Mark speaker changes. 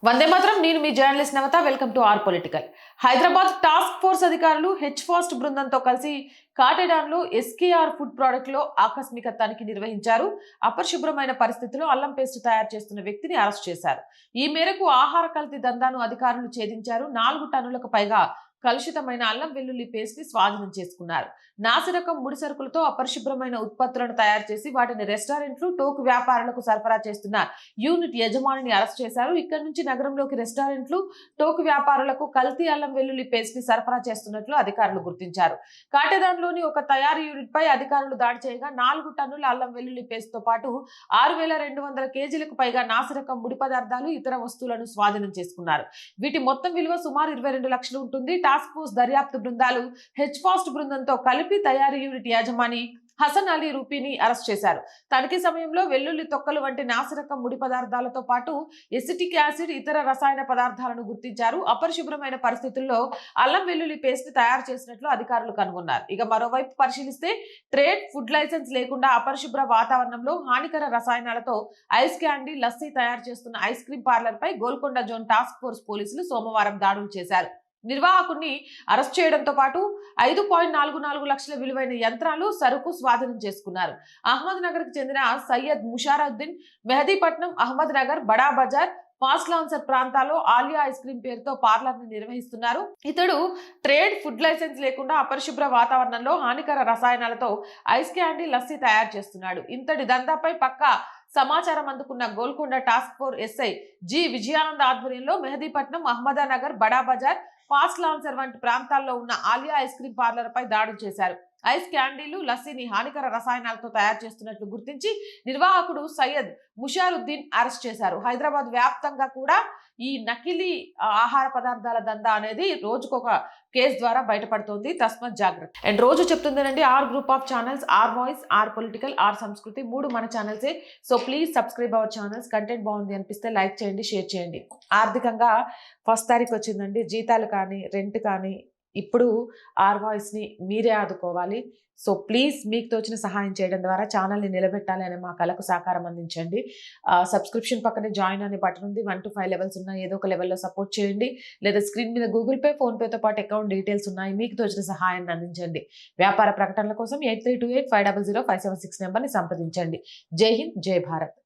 Speaker 1: వందే మాత్రం నేను మీ journalist Navata welcome to R political. Hyderabad task force అధికారులు హెచ్ ఫాస్ట్ బృందంతో కలిసి కాటేడాన్లో ఎస్కేఆర్ ఫుడ్ ప్రొడక్ట్ లో ఆకస్మిక తనిఖీ నిర్వహించారు. అపరిశుభ్రమైన పరిస్థితిలో అల్లం పేస్ట్ తయారు చేస్తున్న వ్యక్తిని అరెస్ట్ చేశారు. ఈ మేరకు ఆహార కల్తీ దందాను అధికారులు ఛేదించారు. 4 టన్నులకు పైగా కలుషితమైన అల్లం వెల్లుల్లి పేస్ట్ ని స్వాధీనం చేసుకున్నారు. నాసిరకం ముడి సరుకులతో అపరిశుభ్రమైన ఉత్పత్తులను తయారు చేసి వాటిని రెస్టారెంట్లు, టోకు వ్యాపారులకు సరఫరా చేస్తున్న యూనిట్ యజమానిని అరెస్ట్ చేశారు. ఇక్కడి నుంచి నగరంలోకి రెస్టారెంట్లు, టోకు వ్యాపారులకు కల్తీ అల్లం వెల్లుల్లి పేస్ట్ ని సరఫరా చేస్తున్నట్లు అధికారులు గుర్తించారు. కాటేదాన్లోని ఒక తయారీ యూనిట్ పై అధికారులు దాడి చేయగా 4 టన్నుల అల్లం వెల్లుల్లి పేస్ట్ తో పాటు 6,200 కేజీలకు పైగా నాసిరకం ముడి పదార్థాలు, ఇతర వస్తువులను స్వాధీనం చేసుకున్నారు. వీటి మొత్తం విలువ సుమారు 22 లక్షలు ఉంటుంది. టాస్క్ ఫోర్స్ దర్యాప్తు బృందాలు హెచ్ ఫాస్ట్ బృందంతో కలిపి తయారీ యూనిట్ యాజమాని హసన్ అలీ రూపీని అరెస్ట్ చేశారు. తనిఖీ సమయంలో వెల్లుల్లి తొక్కలు వంటి నాసిరకం ముడి పదార్థాలతో పాటు ఎసిటిక్ యాసిడ్, ఇతర రసాయన పదార్థాలను గుర్తించారు. అపరిశుభ్రమైన పరిస్థితుల్లో అల్లం వెల్లుల్లి పేస్ట్ ని తయారు చేసినట్లు అధికారులు కనుగొన్నారు. ఇక మరోవైపు పరిశీలిస్తే ట్రేడ్, ఫుడ్ లైసెన్స్ లేకుండా అపరిశుభ్ర వాతావరణంలో హానికర రసాయనాలతో ఐస్ క్యాండీ, లస్సీ తయారు చేస్తున్న ఐస్ క్రీం పార్లర్ పై గోల్కొండ జోన్ టాస్క్ ఫోర్స్ పోలీసులు సోమవారం దాడులు చేశారు. నిర్వాహకుడిని అరెస్ట్ చేయడంతో పాటు 5.44 లక్షల విలువైన యంత్రాలు, సరుకు స్వాధీనం చేసుకున్నారు. అహ్మద్ నగర్ కు చెందిన సయ్యద్ ముషారుద్దీన్ మెహదీపట్నం, అహ్మద్ నగర్, బడా బజార్, ఫాస్ట్ లాన్సర్ ప్రాంతాల్లో ఆలియా ఐస్ క్రీం పేరుతో పార్లర్ ని నిర్వహిస్తున్నారు. ఇతడు ట్రేడ్, ఫుడ్ లైసెన్స్ లేకుండా అపరిశుభ్ర వాతావరణంలో హానికర రసాయనాలతో ఐస్ క్యాండీ, లస్సీ తయారు చేస్తున్నాడు. ఇంతటి దందాపై పక్కా సమాచారం అందుకున్న Golconda task force SI G Vijayanand ఆధ్వర్యంలో మెహదీపట్నం, అహ్మదానగర్, బడా బజార్, ఫాస్ట్ లాన్సర్ వంటి ప్రాంతాల్లో ఉన్న ఆలియా ఐస్ క్రీం పార్లర్ పై దాడులు చేశారు. ఐస్ క్యాండీలు, లస్సీని హానికర రసాయనాలతో తయారు చేస్తున్నట్లు గుర్తించి నిర్వాహకుడు సయ్యద్ ముషారుద్దీన్ అరెస్ట్ చేశారు. హైదరాబాద్ వ్యాప్తంగా కూడా ఈ నకిలీ ఆహార పదార్థాల దందా అనేది రోజుకొక కేసు ద్వారా బయటపడుతోంది. తస్మత్ జాగ్రత్త. అండ్ రోజు చెప్తుందేనండి, R group of channels, R voice, R political, R Sanskriti, 3 మన ఛానల్సే. So please subscribe our channels. Content బాగుంది అనిపిస్తే లైక్ చేయండి, షేర్ చేయండి. ఆర్థికంగా 1st తారీఖు వచ్చిందండి. జీతాలు కానీ, రెంట్ కానీ, ఇప్పుడు ఆర్ వాయిస్ని మీరే ఆదుకోవాలి. సో ప్లీజ్ మీకు తోచిన సహాయం చేయడం ద్వారా ఛానల్ని నిలబెట్టాలి అనే మా కళకు సహకారం అందించండి. సబ్స్క్రిప్షన్ పక్కనే జాయిన్ అనే బటన్ ఉంది. 1 to 5 లెవెల్స్ ఉన్నాయి. ఏదో ఒక లెవెల్లో సపోర్ట్ చేయండి. లేదా స్క్రీన్ మీద గూగుల్ పే, ఫోన్పేతో పాటు అకౌంట్ డీటెయిల్స్ ఉన్నాయి. మీకు తోచిన సహాయాన్ని అందించండి. వ్యాపార ప్రకటనల కోసం 8328500576 నెంబర్ని సంప్రదించండి. జై హింద్, జై భారత్.